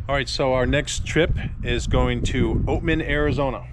All right, so our next trip is going to Oatman, Arizona.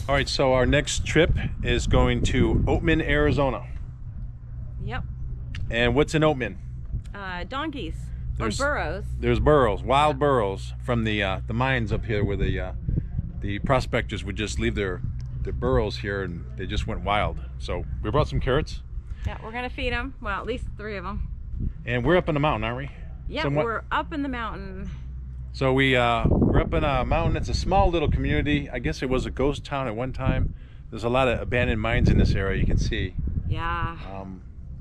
All right, so our next trip is going to Oatman, Arizona. Yep. And what's in Oatman? Donkeys or burros. There's burros, wild burros from the mines up here, where the prospectors would just leave their burros here, and they just went wild. So we brought some carrots. Yeah, we're gonna feed them. Well, at least 3 of them. And we're up in the mountain, aren't we? Yeah, we're up in the mountain. So we're up in a mountain. It's a small little community. I guess it was a ghost town at one time. There's a lot of abandoned mines in this area, you can see. Yeah.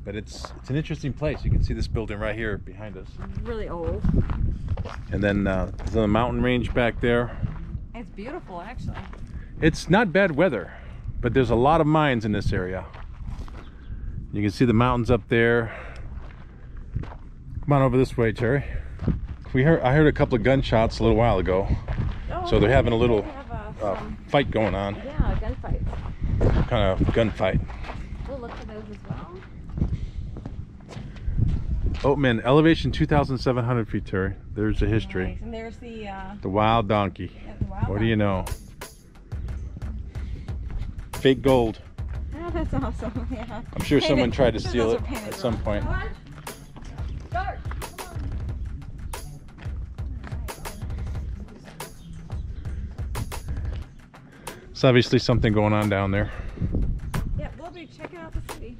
But it's an interesting place. You can see this building right here behind us. Really old. And then there's a mountain range back there. It's beautiful, actually. It's not bad weather, but there's a lot of mines in this area. You can see the mountains up there. Come on over this way, Terry. I heard a couple of gunshots a little while ago. Oh, so they're having a little fight going on. Yeah, a gunfight. Some kind of gunfight. We'll look for those as well. Oatman, elevation 2,700 feet, Terry. There's the history. Nice. And there's the wild donkey. Yeah, the wild what donkey. do you know? Fake gold. Oh, that's awesome. Yeah. I'm sure someone tried to steal it at some point. Start. It's obviously something going on down there. Yeah, we'll be checking out the city.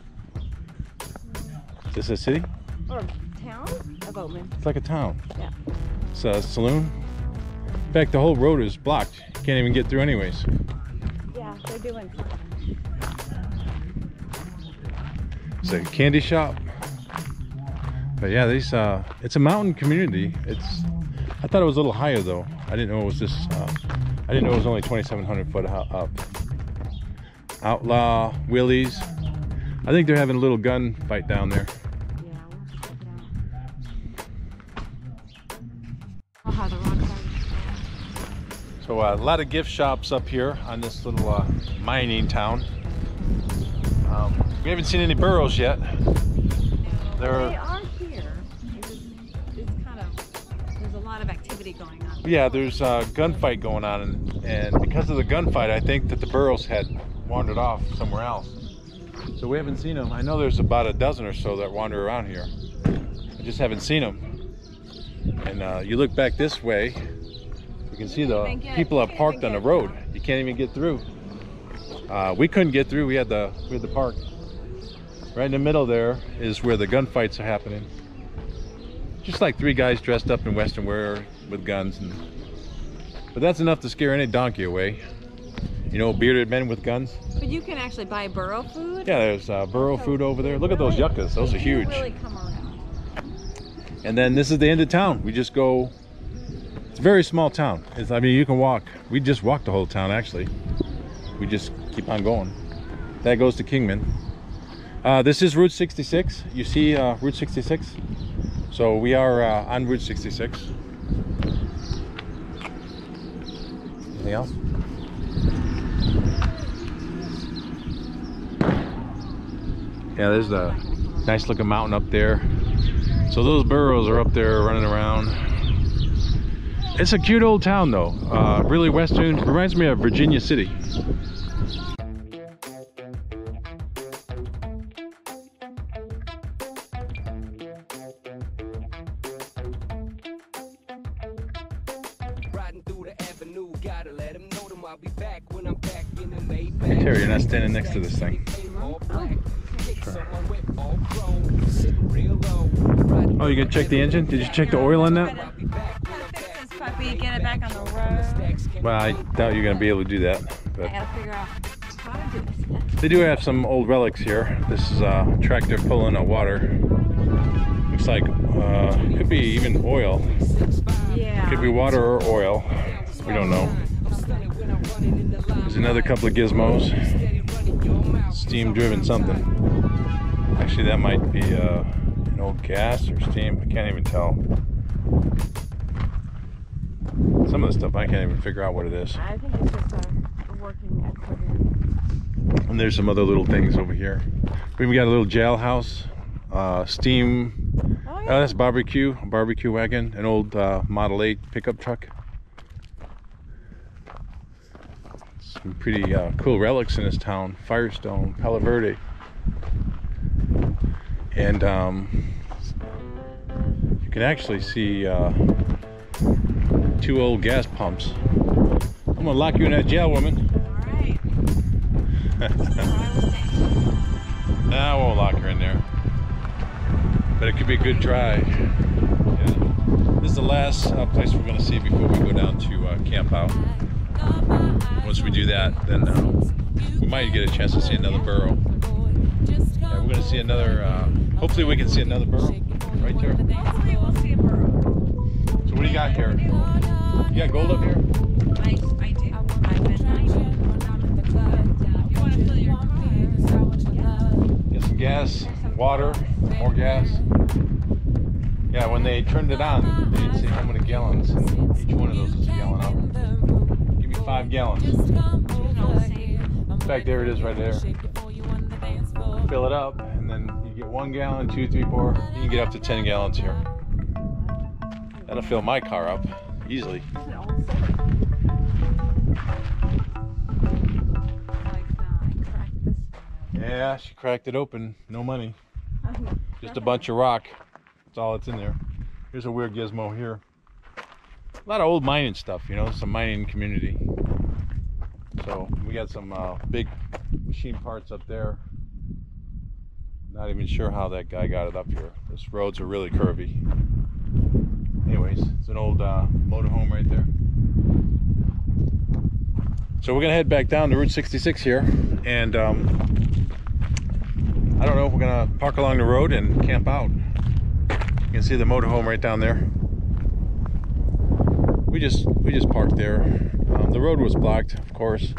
Is this a city? Or town of Oatman. It's like a town. Yeah. It's a saloon. In fact, the whole road is blocked. You can't even get through anyways. Yeah, they're doing. It's a candy shop. But yeah, it's a mountain community. I thought it was a little higher though. I didn't know it was this. I didn't know it was only 2,700 foot up. Outlaw Willie's. I think they're having a little gun fight down there. Yeah, we'll check it out. I'll have the rock side. So a lot of gift shops up here on this little mining town. We haven't seen any burros yet. They are here. It's kind of, there's a lot of activity going on. Yeah, there's a gunfight going on, and because of the gunfight, I think that the burros had wandered off somewhere else. So we haven't seen them. I know there's about a dozen or so that wander around here. I just haven't seen them. And you look back this way, you can see the people are parked on the road. You can't even get through. We couldn't get through. We had the park. Right in the middle there is where the gunfights are happening. Just like 3 guys dressed up in Western wear with guns, but that's enough to scare any donkey away. You know, bearded men with guns. But you can actually buy burro food. Yeah, there's burro food over there. Look at those yuccas. Those are huge. Really come around. And then this is the end of town. We just go. It's a very small town. I mean, you can walk. We just walked the whole town, actually. We just keep on going. That goes to Kingman. This is Route 66. You see Route 66? So we are on Route 66. Anything else? Yeah, there's the nice looking mountain up there. So those burros are up there running around. It's a cute old town though. Really western. Reminds me of Virginia City. Hey Terry, you're not standing next to this thing. Oh, you gonna check the engine? Did you check the oil on that? Puppy, get it back on the road. Well, I doubt you're gonna be able to do that. But I gotta figure out how to do this. they do have some old relics here. This is a tractor pulling a water. Looks like could be even oil. Yeah. Could be water or oil. We don't know. There's another couple of gizmos. Steam driven something. Actually, that might be an old gas or steam. I can't even tell. Some of the stuff I can't even figure out what it is. I think it's just a working equipment. And there's some other little things over here. We got a little jailhouse, steam. Oh, yeah. That's a barbecue wagon, an old Model 8 pickup truck. Some pretty cool relics in this town. Firestone, Palo Verde. And you can actually see 2 old gas pumps. I'm gonna lock you in that jail, woman. Alright. Nah, I won't lock her in there. But it could be a good try. Yeah. This is the last place we're gonna see before we go down to camp out. Once we do that, then we might get a chance to see another burro. Yeah, we're gonna see another. Hopefully, we can see another burro right there. Hopefully we'll see a burro. So what do you got here? You got gold up here? I do. I've been if you want to fill your Get some gas, water, more gas. Yeah, when they turned it on, they didn't say how many gallons. And each one of those is a gallon up. Give me 5 gallons. In fact, there it is right there. Fill it up, and then you get 1 gallon, 2, 3, 4. You can get up to 10 gallons here. That'll fill my car up easily. Yeah, she cracked it open. No money. Just a bunch of rock. That's all that's in there. Here's a weird gizmo here. A lot of old mining stuff, you know, some mining community. So we got some big machine parts up there. Not even sure how that guy got it up here. These roads are really curvy. Anyways, it's an old motorhome right there. So we're gonna head back down to Route 66 here, and I don't know if we're gonna park along the road and camp out. You can see the motorhome right down there. We just parked there. The road was blocked, of course,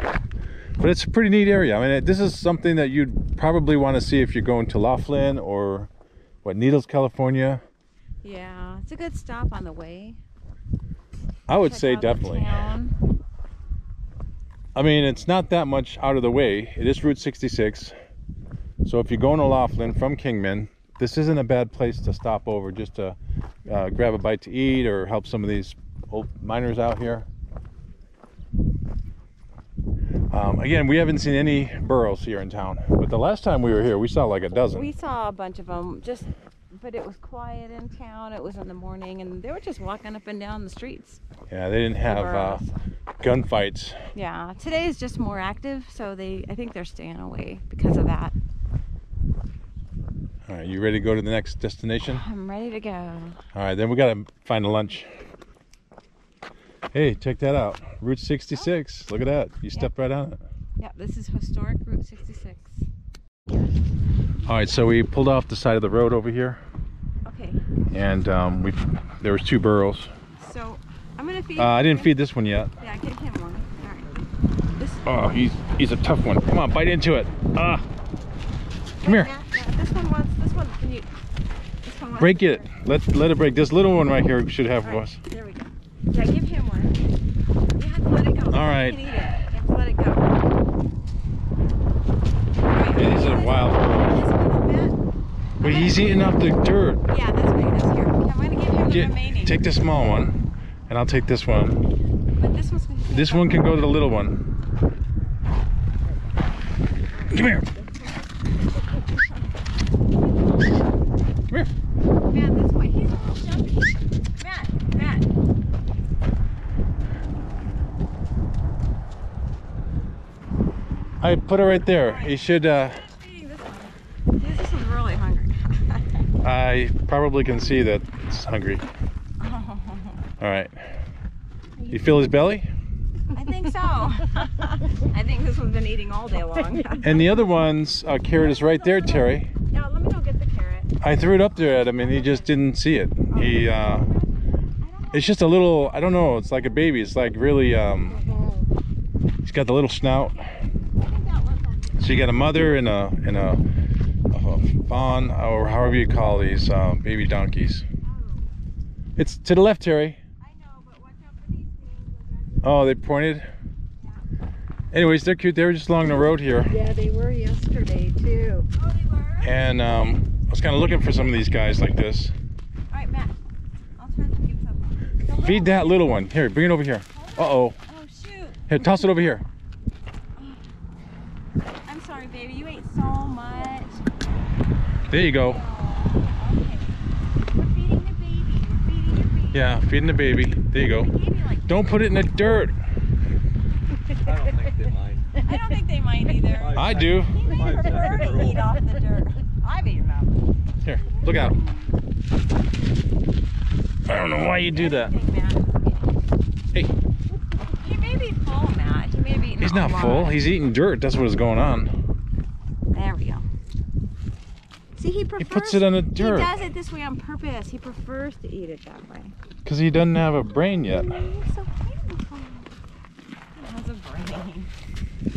but it's a pretty neat area. I mean, this is something that you'd probably want to see if you're going to Laughlin or Needles, California. Yeah, it's a good stop on the way. I would Check say out the definitely. town. I mean, it's not that much out of the way. It is Route 66. So if you're going to Laughlin from Kingman, this isn't a bad place to stop over just to grab a bite to eat or help some of these old miners out here. Again, we haven't seen any burros here in town, but the last time we were here, we saw like a dozen. We saw a bunch of them, but it was quiet in town. It was in the morning, and they were just walking up and down the streets. Yeah, they didn't have gunfights. Yeah, today is just more active, so I think they're staying away because of that. All right, you ready to go to the next destination? I'm ready to go. All right, then we gotta find a lunch. Hey, check that out. Route 66. Look at that. You stepped right on it. Yeah, this is historic Route 66. All right, so we pulled off the side of the road over here. Okay. And there was 2 burros. So I'm gonna feed. I didn't feed this one yet. Yeah, give him one. All right. This. Oh, he's a tough one. Come on, bite into it. Come here. Yeah, this one wants. This one. Can you? This one wants Break it. Let it break. This little one right here should have us. There we go. Yeah, give him one. You have to let it go. All right. You can eat it. You have to let it go. Yeah, these are wild burros. But he's eating off the dirt. Yeah, that's big. That's here. Okay, I'm gonna give him the remaining. Take the small one, and I'll take this one. But this one's gonna. This one can go to the little one. Come here. Come here. Matt, this way. He's a little jumpy. Matt. I put it right there. He should. This one's really hungry. I probably can see that it's hungry. All right. You feel his belly? I think so. I think this one's been eating all day long. And the other one's carrot is right there, Terry. Yeah, let me go get the carrot. I threw it up there at him and he just didn't see it. He it's just a little, I don't know, it's like a baby. It's like really he's got the little snout. So you got a mother and a fawn, or however you call these baby donkeys. It's to the left, Terry. I know, but watch out for these things. Oh, they pointed. Anyways, they're cute. They were just along the road here. Yeah, they were yesterday too. Oh, they were? And I was kind of looking for some of these guys like this. All right, Matt. I'll try to give some. Feed that little one. Here, bring it over here. Uh-oh. Oh, shoot. Here, toss it over here. I'm sorry, baby. You ate so much. There you go. Oh, okay. We're feeding the baby. We're feeding your baby. Yeah, feeding the baby. There you go. I gave you like. Don't put it in the dirt. I don't think they mind. I don't think they mind either. I do. He may prefer to eat off the dirt. I've eaten up. Here, look out. I don't know why you do that. Hey, He may be full, Matt. He may be eating he's not a lot. full. He's eating dirt. That's what is going on. There we go. See, he prefers. He puts it on the dirt. He does it this way on purpose. He prefers to eat it that way. Because he doesn't have a brain yet. He's so beautiful. He has a brain.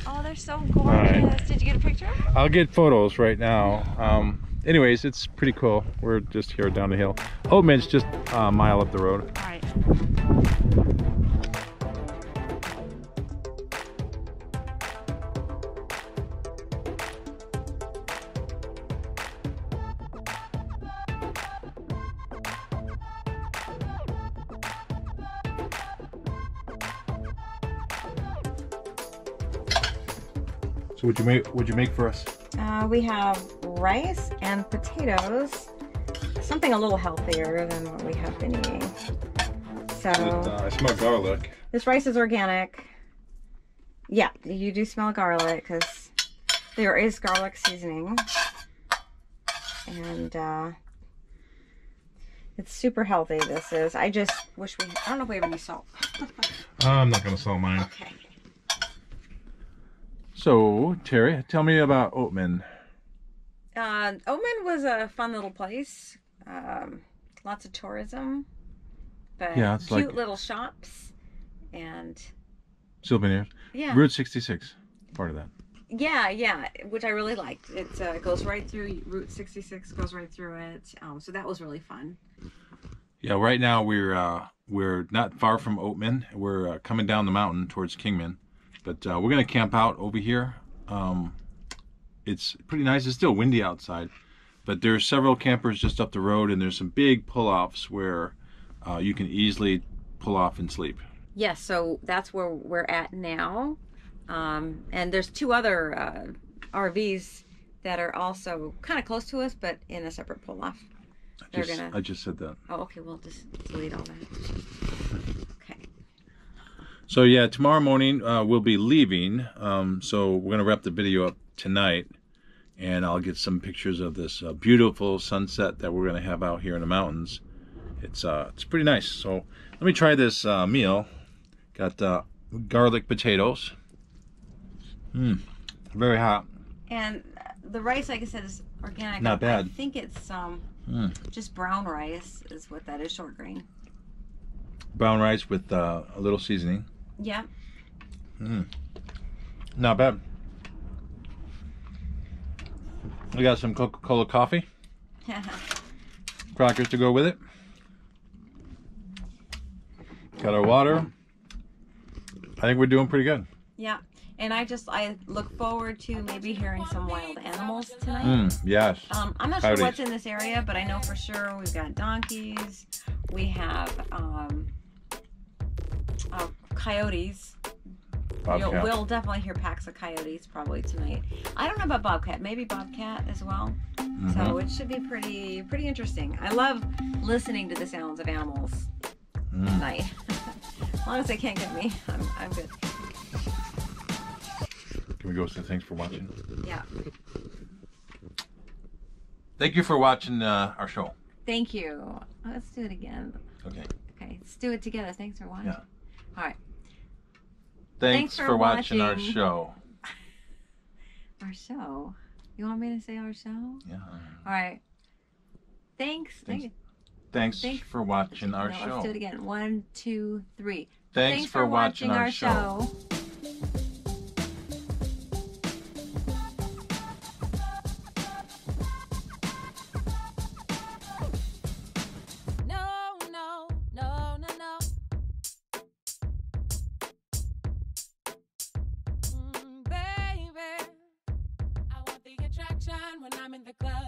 Oh, they're so gorgeous. right. Did you get a picture? I'll get photos right now. Anyways, it's pretty cool. We're just here down the hill. Oatman's just a mile up the road. All right. So what'd you make for us? We have rice and potatoes. Something a little healthier than what we have been eating. So I smell garlic. this rice is organic. Yeah, you do smell garlic because there is garlic seasoning. And it's super healthy, this is. I just wish we, I don't know if we have any salt. I'm not gonna sell mine. Okay. So, Terry, tell me about Oatman. Oatman was a fun little place. Lots of tourism. But Yeah, it's cute like- little shops. And Souvenirs. yeah. Route 66, part of that. Yeah, which I really liked. It goes right through Route 66, goes right through it. So that was really fun. Yeah, right now we're not far from Oatman. We're coming down the mountain towards Kingman, but we're gonna camp out over here. It's pretty nice. It's still windy outside, but there's several campers just up the road, and there's some big pull-offs where you can easily pull off and sleep. Yes, so that's where we're at now. And there's two other RVs that are also kind of close to us, but in a separate pull-off. I just said that. Oh, okay, we'll just delete all that. Okay. So yeah, tomorrow morning we'll be leaving. So we're gonna wrap the video up tonight, and I'll get some pictures of this beautiful sunset that we're gonna have out here in the mountains. It's pretty nice. So let me try this meal. Got garlic potatoes. Very hot. And the rice, like I said, is organic. Not bad. I think it's just brown rice is what that is, short grain. Brown rice with a little seasoning. Yeah. Not bad. We got some Coca-Cola coffee. Crackers to go with it. Got our water. I think we're doing pretty good. Yeah. And I look forward to maybe hearing some wild animals tonight. Yes. I'm not sure what's in this area, but I know for sure we've got donkeys. We have coyotes. We'll definitely hear packs of coyotes probably tonight. I don't know about bobcat. Maybe bobcat as well. So it should be pretty interesting. I love listening to the sounds of animals tonight. As long as they can't get me, I'm good. Can we go say thanks for watching? Yeah. Thank you for watching our show. Thank you. Let's do it again. Okay. Okay, let's do it together. Thanks for watching. Yeah. All right. Thanks for watching our show. Our show? You want me to say our show? Yeah. All right. Thanks for watching our show. Let's do it again. 1, 2, 3. Thanks for watching our show. When I'm in the club.